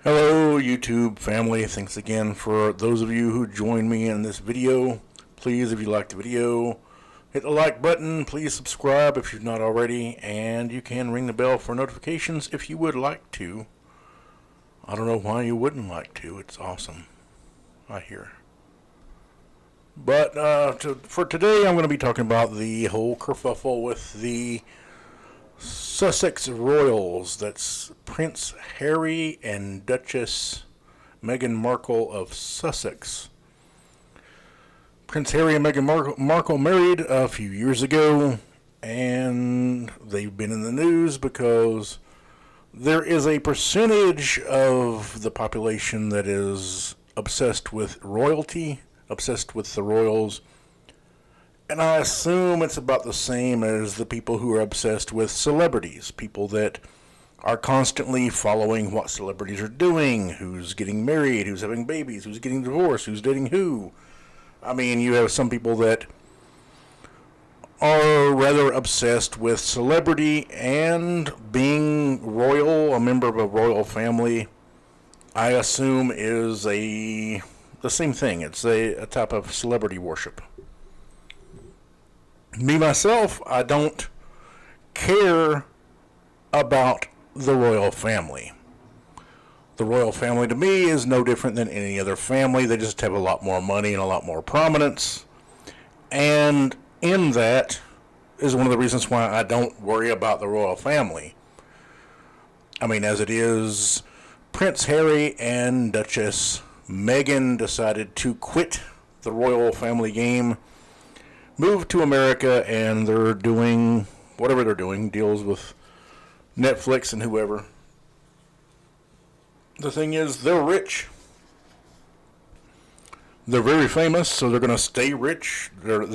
Hello YouTube family, thanks again for those of you who joined me in this video. Please, if you liked the video, hit the like button, please subscribe if you've not already, and you can ring the bell for notifications if you would like to. I don't know why you wouldn't like to, it's awesome, I hear. But for today I'm going to be talking about the whole kerfuffle with the Sussex Royals. That's Prince Harry and Duchess Meghan Markle of Sussex. Prince Harry and Meghan Markle married a few years ago, and they've been in the news because there is a percentage of the population that is obsessed with royalty, obsessed with the royals. And I assume it's about the same as the people who are obsessed with celebrities. People that are constantly following what celebrities are doing, who's getting married, who's having babies, who's getting divorced, who's dating who. I mean, you have some people that are rather obsessed with celebrity and being royal, a member of a royal family. I assume is the same thing. It's a type of celebrity worship. Me, myself, I don't care about the royal family. The royal family to me is no different than any other family. They just have a lot more money and a lot more prominence. And in that is one of the reasons why I don't worry about the royal family. I mean, as it is, Prince Harry and Duchess Meghan decided to quit the royal family game, moved to America, and they're doing whatever they're doing, deals with Netflix and whoever. The thing is, they're rich. They're very famous, so they're going to stay rich. They're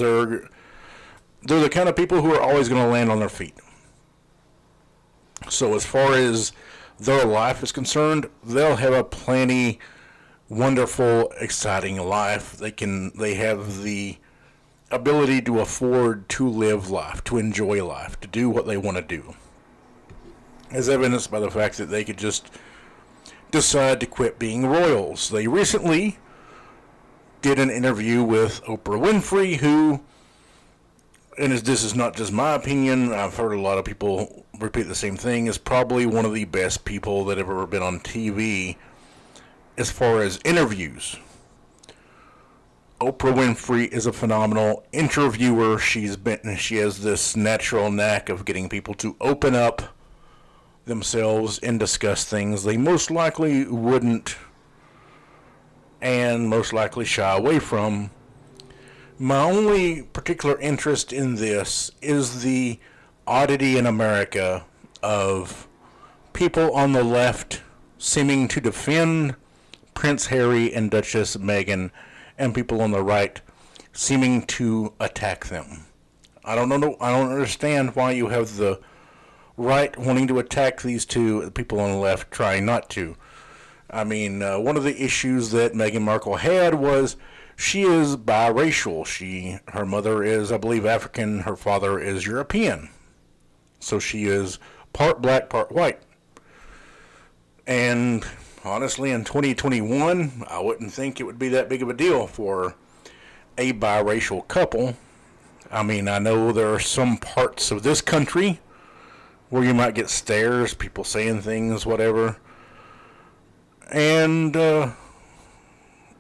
the kind of people who are always going to land on their feet. So as far as their life is concerned, they'll have a plenty wonderful, exciting life. They have the ability to afford to live life, to enjoy life, to do what they want to do. As evidenced by the fact that they could just decide to quit being royals. They recently did an interview with Oprah Winfrey, who, and this is not just my opinion, I've heard a lot of people repeat the same thing, is probably one of the best people that have ever been on TV as far as interviews. Oprah Winfrey is a phenomenal interviewer. She has this natural knack of getting people to open up themselves and discuss things they most likely wouldn't and most likely shy away from. My only particular interest in this is the oddity in America of people on the left seeming to defend Prince Harry and Duchess Meghan, and people on the right seeming to attack them. I don't understand why you have the right wanting to attack these two, people on the left trying not to. I mean, one of the issues that Meghan Markle had was she is biracial. Her mother is, I believe, African. Her father is European. So she is part black, part white. And honestly, in 2021, I wouldn't think it would be that big of a deal for a biracial couple. I mean, I know there are some parts of this country where you might get stares, people saying things, whatever. And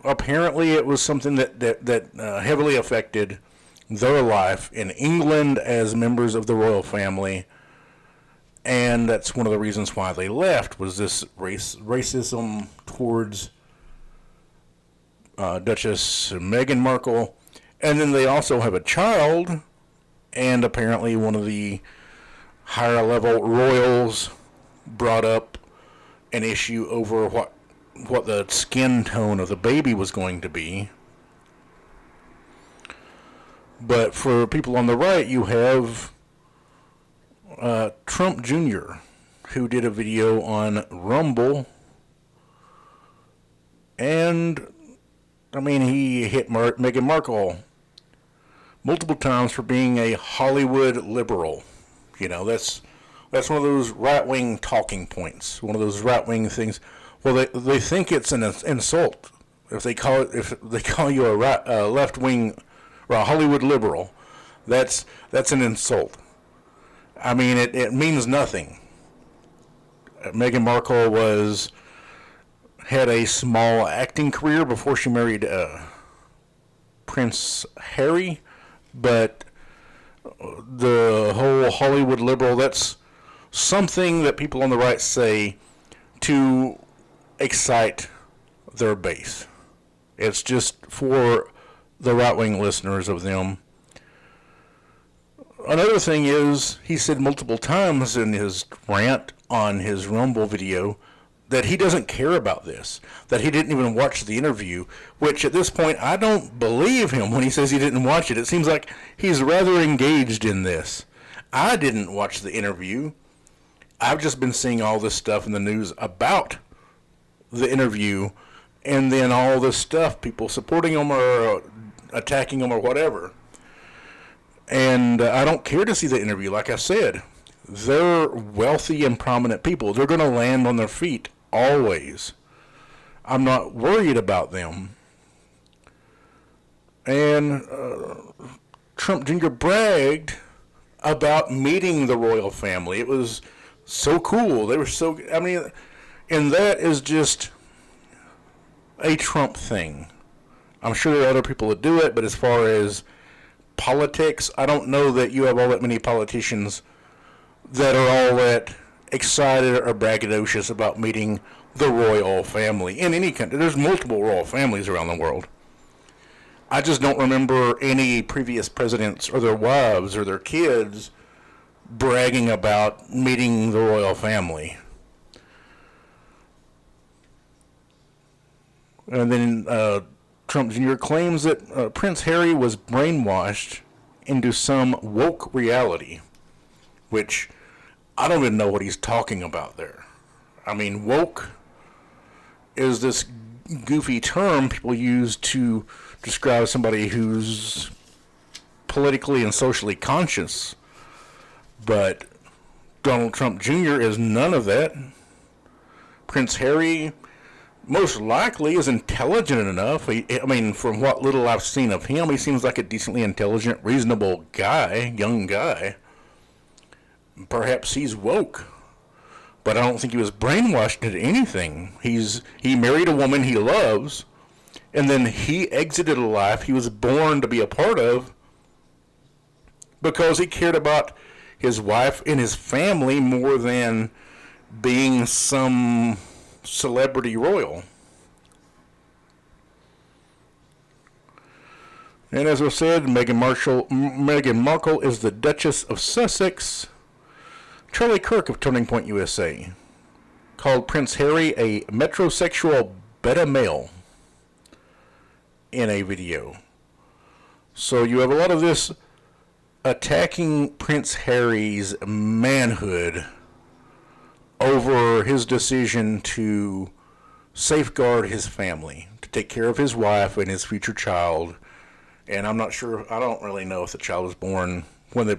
apparently it was something that heavily affected their life in England as members of the royal family. And that's one of the reasons why they left, was this racism towards Duchess Meghan Markle. And then they also have a child, and apparently one of the higher level royals brought up an issue over what the skin tone of the baby was going to be. But for people on the right, you have Trump Jr., who did a video on Rumble, and I mean, he hit Meghan Markle multiple times for being a Hollywood liberal. You know, that's one of those right-wing talking points, one of those right-wing things. Well, they think it's an insult if they call you a left wing or a Hollywood liberal. That's an insult. I mean, it means nothing. Meghan Markle had a small acting career before she married Prince Harry, but the whole Hollywood liberal, that's something that people on the right say to excite their base. It's just for the right-wing listeners of them. Another thing is, he said multiple times in his rant on his Rumble video that he doesn't care about this, that he didn't even watch the interview, which at this point I don't believe him when he says he didn't watch it. It seems like he's rather engaged in this. I didn't watch the interview. I've just been seeing all this stuff in the news about the interview, and then all this stuff, people supporting him or attacking him or whatever. And I don't care to see the interview. Like I said, they're wealthy and prominent people. They're going to land on their feet always. I'm not worried about them. And Trump Jr. bragged about meeting the royal family. It was so cool. They were so, I mean, and that is just a Trump thing. I'm sure there are other people that do it, but as far as politics, I don't know that you have all that many politicians that are all that excited or braggadocious about meeting the royal family in any country. There's multiple royal families around the world. I just don't remember any previous presidents or their wives or their kids bragging about meeting the royal family. And then Trump Jr. claims that Prince Harry was brainwashed into some woke reality, which I don't even know what he's talking about there. I mean, woke is this goofy term people use to describe somebody who's politically and socially conscious. But Donald Trump Jr. is none of that. Prince Harry most likely is intelligent enough. I mean, from what little I've seen of him, he seems like a decently intelligent, reasonable guy, young guy. Perhaps he's woke, but I don't think he was brainwashed into anything. He married a woman he loves, and then he exited a life he was born to be a part of because he cared about his wife and his family more than being some celebrity royal. And as I said, Meghan Markle is the Duchess of Sussex. Charlie Kirk of Turning Point USA called Prince Harry a metrosexual beta male in a video. So you have a lot of this attacking Prince Harry's manhood over his decision to safeguard his family, to take care of his wife and his future child. And I'm not sure, I don't really know if the child was born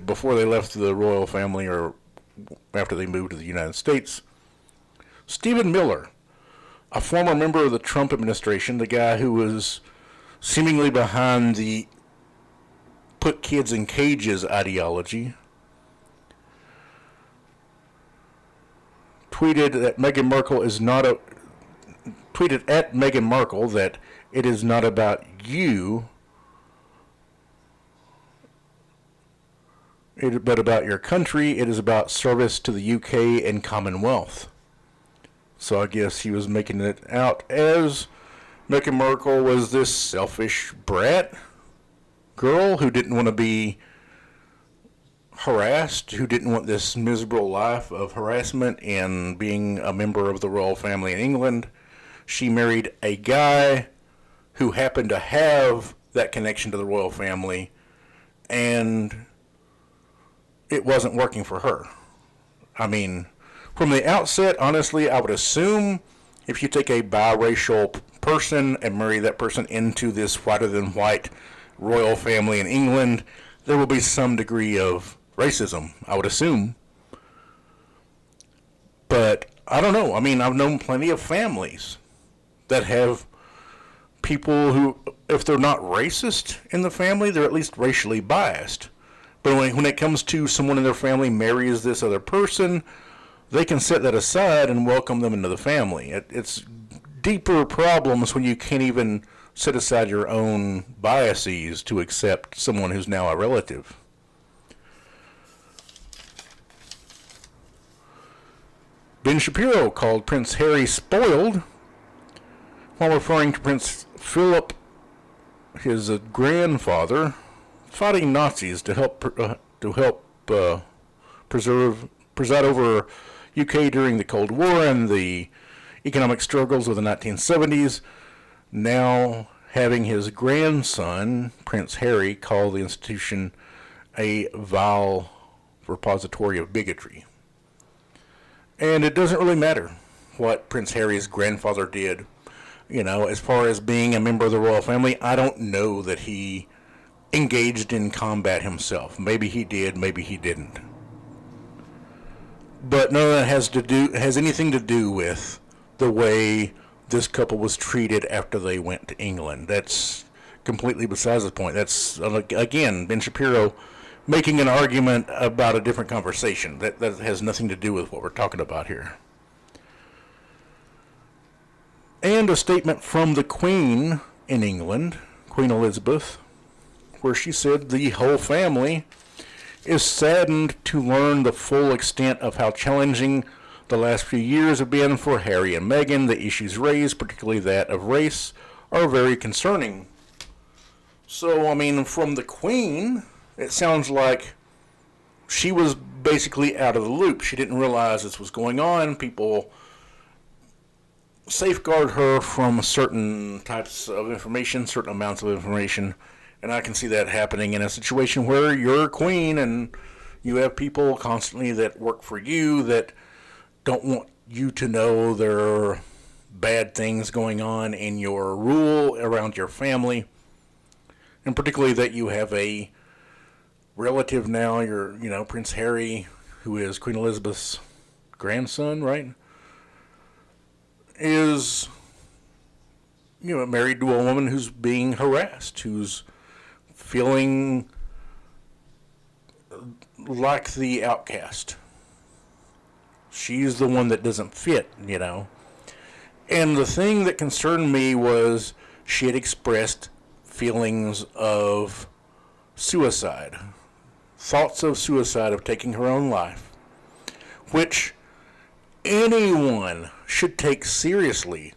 before they left the royal family or after they moved to the United States. Stephen Miller, a former member of the Trump administration, the guy who was seemingly behind the put kids in cages ideology, tweeted at Meghan Markle that it is not about you, but about your country. It is about service to the UK and Commonwealth. So I guess he was making it out as Meghan Markle was this selfish brat girl who didn't want to be harassed, who didn't want this miserable life of harassment and being a member of the royal family in England. She married a guy who happened to have that connection to the royal family, and it wasn't working for her. I mean, from the outset, honestly, I would assume if you take a biracial person and marry that person into this whiter than white royal family in England, there will be some degree of racism, I would assume. But I don't know. I mean, I've known plenty of families that have people who, if they're not racist in the family, they're at least racially biased. But when it comes to someone in their family marries this other person, they can set that aside and welcome them into the family. It's deeper problems when you can't even set aside your own biases to accept someone who's now a relative. Ben Shapiro called Prince Harry spoiled while referring to Prince Philip, his grandfather, fighting Nazis to help preside over UK during the Cold War and the economic struggles of the 1970s. Now having his grandson, Prince Harry, call the institution a vile repository of bigotry. And it doesn't really matter what Prince Harry's grandfather did. You know, as far as being a member of the royal family, I don't know that he engaged in combat himself. Maybe he did, maybe he didn't. But none of that has anything to do with the way this couple was treated after they went to England. That's completely besides the point. That's, again, Ben Shapiro making an argument about a different conversation. That has nothing to do with what we're talking about here. And a statement from the Queen in England, Queen Elizabeth, where she said the whole family is saddened to learn the full extent of how challenging the last few years have been for Harry and Meghan. The issues raised, particularly that of race, are very concerning. So, I mean, from the Queen, it sounds like she was basically out of the loop. She didn't realize this was going on. People safeguard her from certain types of information, certain amounts of information, and I can see that happening in a situation where you're a queen and you have people constantly that work for you that don't want you to know there are bad things going on in your rule around your family, and particularly that you have a relative now, Prince Harry, who is Queen Elizabeth's grandson, right? Is, married to a woman who's being harassed, who's feeling like the outcast. She's the one that doesn't fit, And the thing that concerned me was she had expressed feelings of suicide, thoughts of suicide, of taking her own life, which anyone should take seriously.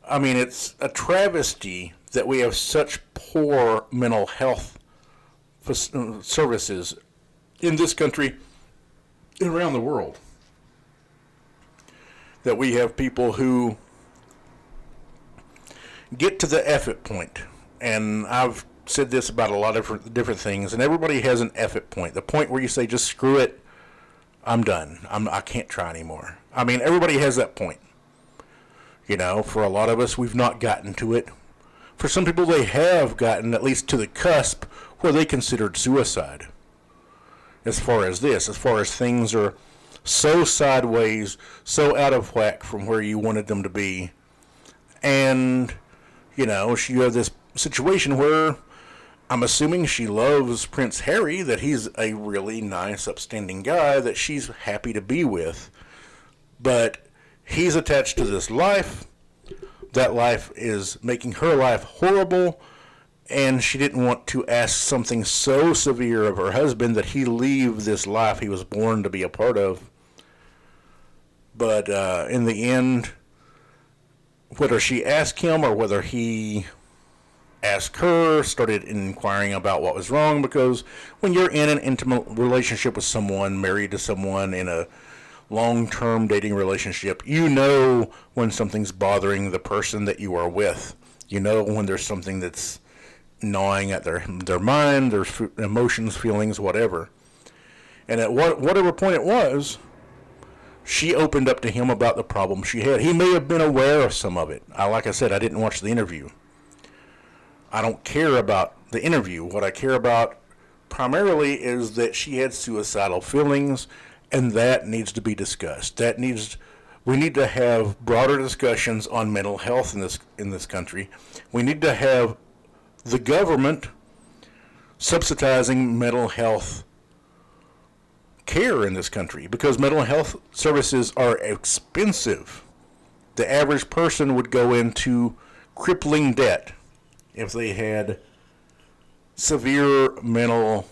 I mean, it's a travesty that we have such poor mental health services in this country and around the world. That we have people who get to the F it point. And I've said this about a lot of different things, and everybody has an F it point. The point where you say, just screw it, I'm done. I can't try anymore. I mean, everybody has that point. For a lot of us, we've not gotten to it. For some people, they have gotten at least to the cusp where they considered suicide. As far as things are so sideways, so out of whack from where you wanted them to be. And, you have this situation where I'm assuming she loves Prince Harry, that he's a really nice, upstanding guy that she's happy to be with. But he's attached to this life. That life is making her life horrible, and she didn't want to ask something so severe of her husband that he leave this life he was born to be a part of. But in the end, whether she asked him or whether he asked her, started inquiring about what was wrong, because when you're in an intimate relationship with someone, married to someone in a long-term dating relationship, you know when something's bothering the person that you are with. You know when there's something that's gnawing at their mind, their emotions, feelings, whatever. And at whatever point it was, she opened up to him about the problem she had. He may have been aware of some of it. Like I said, I didn't watch the interview. I don't care about the interview. What I care about primarily is that she had suicidal feelings, and that needs to be discussed. That needs We need to have broader discussions on mental health in this country. We need to have the government subsidizing mental health care in this country, because mental health services are expensive. The average person would go into crippling debt if they had severe mental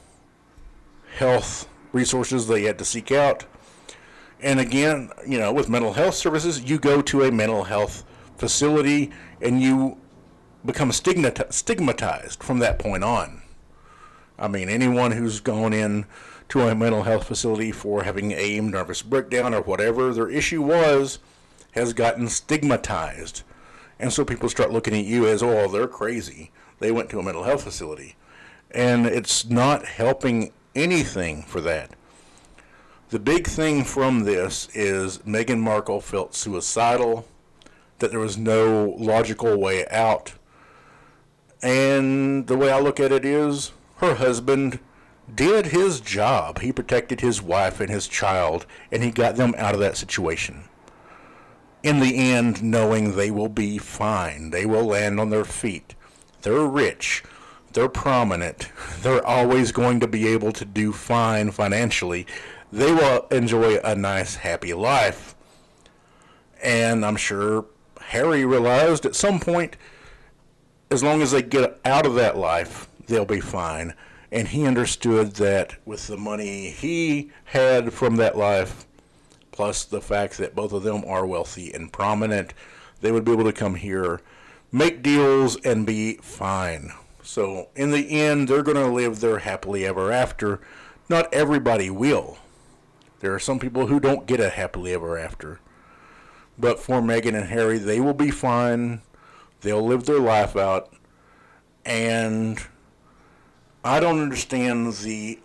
health resources they had to seek out. And again, with mental health services, you go to a mental health facility and you become stigmatized from that point on. I mean, anyone who's gone in to a mental health facility for having a nervous breakdown or whatever their issue was has gotten stigmatized. And so people start looking at you as, oh, they're crazy. They went to a mental health facility. And it's not helping anything for that. The big thing from this is Meghan Markle felt suicidal, that there was no logical way out. And the way I look at it is, her husband did his job. He protected his wife and his child, and he got them out of that situation. In the end, knowing they will be fine. They will land on their feet. They're rich. They're prominent. They're always going to be able to do fine financially. They will enjoy a nice, happy life. And I'm sure Harry realized at some point, as long as they get out of that life, they'll be fine. And he understood that with the money he had from that life, plus the fact that both of them are wealthy and prominent, they would be able to come here, make deals, and be fine. So in the end, they're going to live their happily ever after. Not everybody will. There are some people who don't get a happily ever after. But for Meghan and Harry, they will be fine. They'll live their life out. And I don't understand the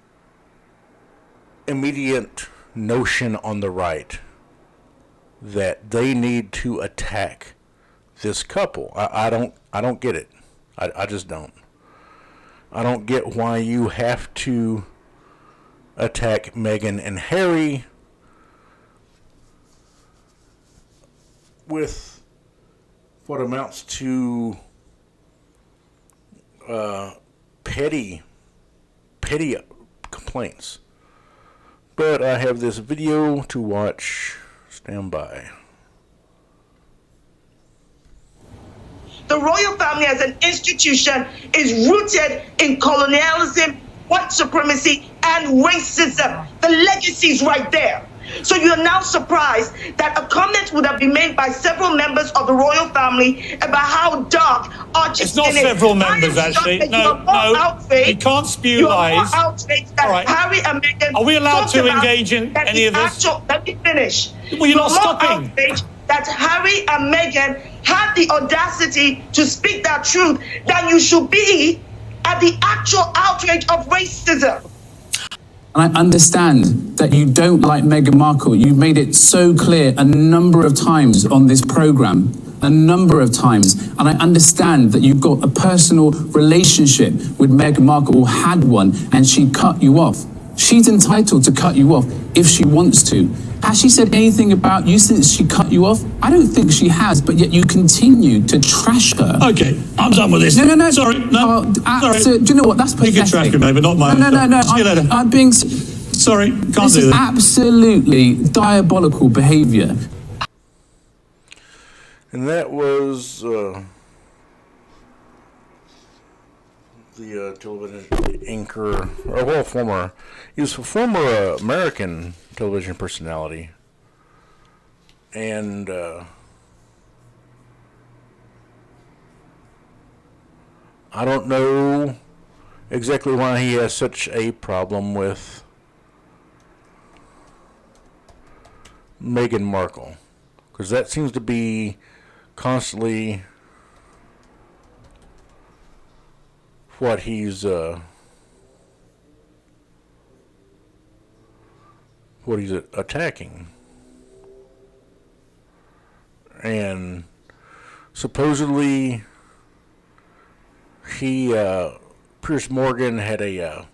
immediate notion on the right that they need to attack this couple. I don't get it. I just don't. I don't get why you have to attack Meghan and Harry with what amounts to petty complaints. But I have this video to watch. Stand by. The royal family as an institution is rooted in colonialism, white supremacy, and racism. The legacy is right there. So you're now surprised that a comment would have been made by several members of the royal family about how dark Archie's It's not several members, actually. No, you can't spew lies. All right. Harry and Meghan. Are we allowed to engage in any of this? Let me finish. Well, you're not stopping. That Harry and Meghan had the audacity to speak that truth, then you should be at the actual outrage of racism. And I understand that you don't like Meghan Markle. You've made it so clear a number of times on this program, a number of times. And I understand that you've got a personal relationship with Meghan Markle, or had one, and she cut you off. She's entitled to cut you off if she wants to. Has she said anything about you since she cut you off? I don't think she has, but yet you continue to trash her. Okay, I'm done with this. No. Sorry, no. Sorry. So, do you know what? That's pathetic. You can trash me, but not mine. No. See you later. I'm being... Sorry, can't do that. This is absolutely diabolical behaviour. And that was the television anchor, or well, he was a former American television personality, and I don't know exactly why he has such a problem with Meghan Markle, because that seems to be constantly what he's attacking. And supposedly he Piers Morgan had a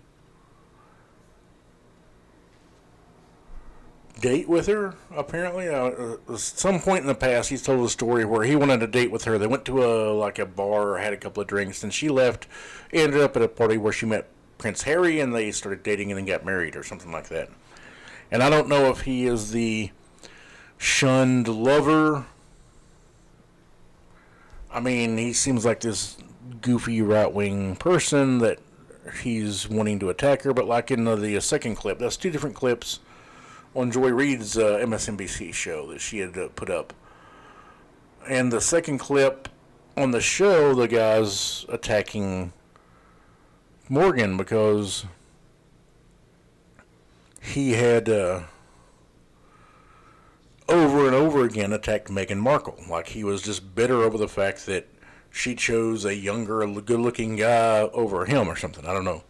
date with her, apparently. At some point in the past, he's told a story where he wanted a date with her. They went to a bar, had a couple of drinks, and she left, ended up at a party where she met Prince Harry, and they started dating and then got married or something like that. And I don't know if he is the shunned lover. I mean, he seems like this goofy right-wing person that he's wanting to attack her, but like in the second clip, that's two different clips on Joy Reid's MSNBC show that she had put up. And the second clip on the show, the guy's attacking Morgan because he had over and over again attacked Meghan Markle. Like he was just bitter over the fact that she chose a younger, good-looking guy over him or something. I don't know.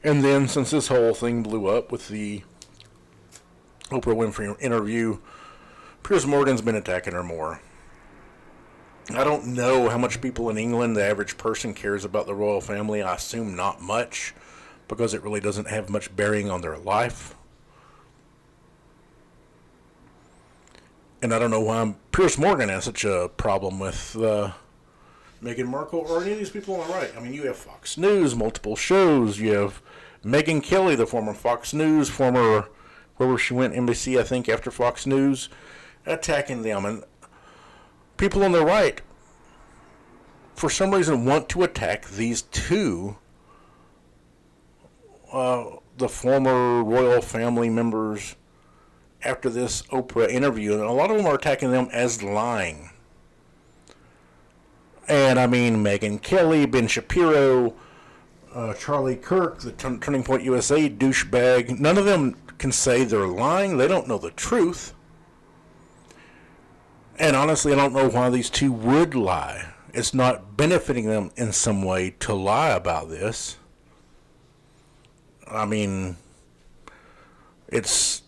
And then, since this whole thing blew up with the Oprah Winfrey interview, Piers Morgan's been attacking her more. I don't know how much people in England, the average person, cares about the royal family. I assume not much, because it really doesn't have much bearing on their life. And I don't know why Piers Morgan has such a problem with Meghan Markle or any of these people on the right. I mean, you have Fox News, multiple shows. You have Megyn Kelly, the former Fox News, former, wherever she went, NBC, I think, after Fox News, attacking them. And people on the right, for some reason, want to attack these two, the former royal family members, after this Oprah interview, and a lot of them are attacking them as lying. And I mean, Megyn Kelly, Ben Shapiro, Charlie Kirk, the Turning Point USA douchebag, none of them can say they're lying. They don't know the truth. And honestly, I don't know why these two would lie. It's not benefiting them in some way to lie about this. I mean, it's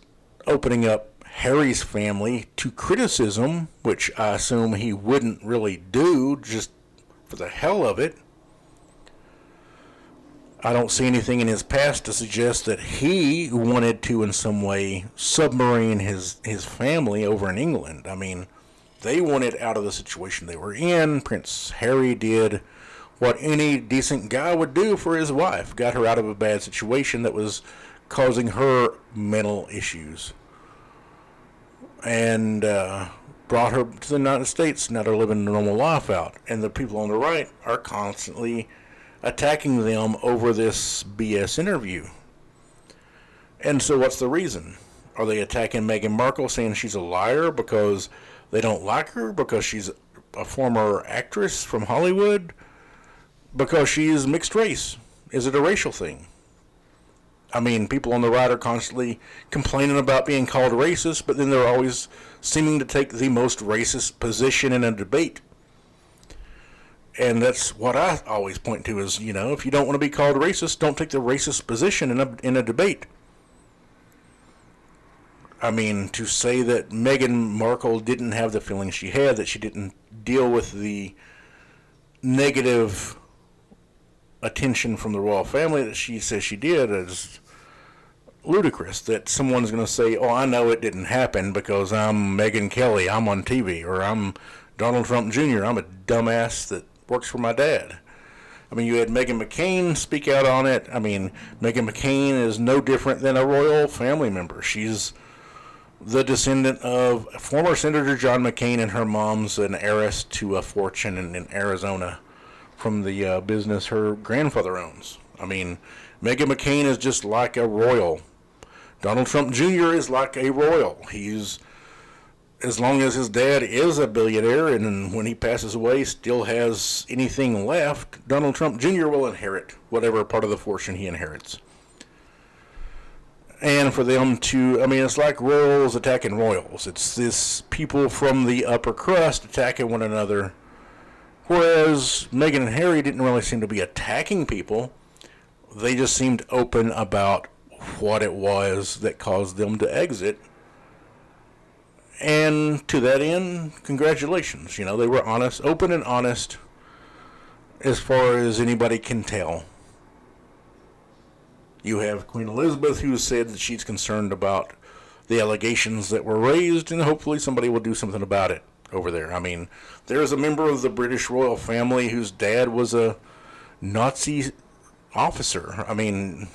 opening up Harry's family to criticism, which I assume he wouldn't really do just for the hell of it. I don't see anything in his past to suggest that he wanted to in some way submarine his family over in England. I mean, they wanted out of the situation they were in. Prince Harry did what any decent guy would do for his wife. Got her out of a bad situation that was causing her mental issues. And brought her to the United States. Now they're living a normal life out. And the people on the right are constantly attacking them over this BS interview. And so what's the reason? Are they attacking Meghan Markle, saying she's a liar because they don't like her? Because she's a former actress from Hollywood? Because she is mixed race? Is it a racial thing? I mean, people on the right are constantly complaining about being called racist, but then they're always seeming to take the most racist position in a debate. And that's what I always point to is, you know, if you don't want to be called racist, don't take the racist position in a debate. I mean, to say that Meghan Markle didn't have the feelings she had, that she didn't deal with the negative attention from the royal family that she says she did, is ludicrous. That someone's going to say, oh, I know it didn't happen because I'm Megyn Kelly, I'm on TV, or I'm Donald Trump Jr., I'm a dumbass that works for my dad. I mean, you had Meghan McCain speak out on it. I mean, Meghan McCain is no different than a royal family member. She's the descendant of former Senator John McCain, and her mom's an heiress to a fortune in Arizona from the business her grandfather owns. I mean, Meghan McCain is just like a royal. Donald Trump Jr. is like a royal. He's, as long as his dad is a billionaire and when he passes away still has anything left, Donald Trump Jr. will inherit whatever part of the fortune he inherits. And for them to, I mean, it's like royals attacking royals. It's this people from the upper crust attacking one another. Whereas Meghan and Harry didn't really seem to be attacking people. They just seemed open about what it was that caused them to exit. And to that end, congratulations. You know, they were honest, open and honest as far as anybody can tell. You have Queen Elizabeth, who said that she's concerned about the allegations that were raised, and hopefully somebody will do something about it over there. I mean, there's a member of the British royal family whose dad was a Nazi officer. I mean,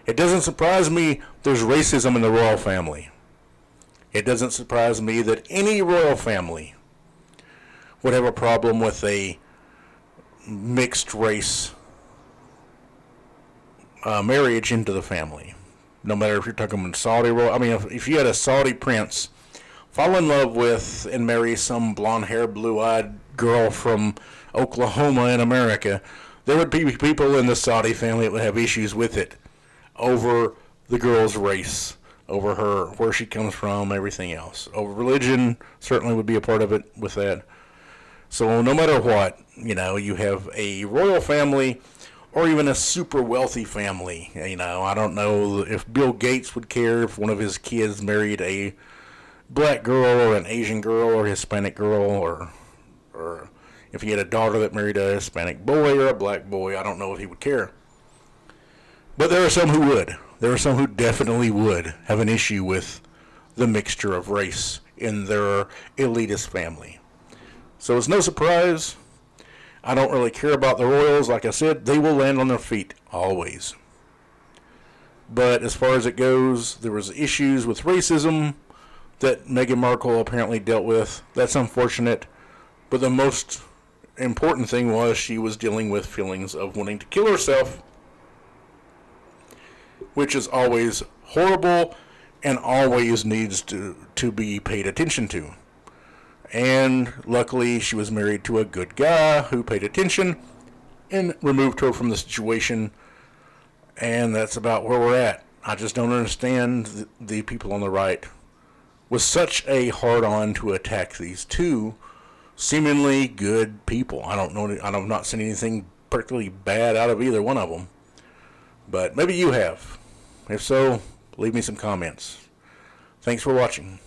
it doesn't surprise me there's racism in the royal family. It doesn't surprise me that any royal family would have a problem with a mixed race marriage into the family. No matter if you're talking about Saudi royal. I mean, if you had a Saudi prince fall in love with and marry some blonde-haired, blue-eyed girl from Oklahoma in America, there would be people in the Saudi family that would have issues with it over the girl's race, over her, where she comes from, everything else. Over religion certainly would be a part of it with that. So no matter what, you have a royal family or even a super wealthy family. I don't know if Bill Gates would care if one of his kids married a black girl or an Asian girl or a Hispanic girl, or if he had a daughter that married a Hispanic boy or a black boy. I don't know if he would care. But there are some who would. There are some who definitely would have an issue with the mixture of race in their elitist family. So it's no surprise. I don't really care about the royals. Like I said, they will land on their feet, always. But as far as it goes, there was issues with racism that Meghan Markle apparently dealt with. That's unfortunate. But the most important thing was she was dealing with feelings of wanting to kill herself, which is always horrible and always needs to be paid attention to. And luckily, she was married to a good guy who paid attention and removed her from the situation. And that's about where we're at. I just don't understand the people on the right with such a hard-on to attack these two seemingly good people. I'm not seeing anything particularly bad out of either one of them. But maybe you have. If so, leave me some comments. Thanks for watching.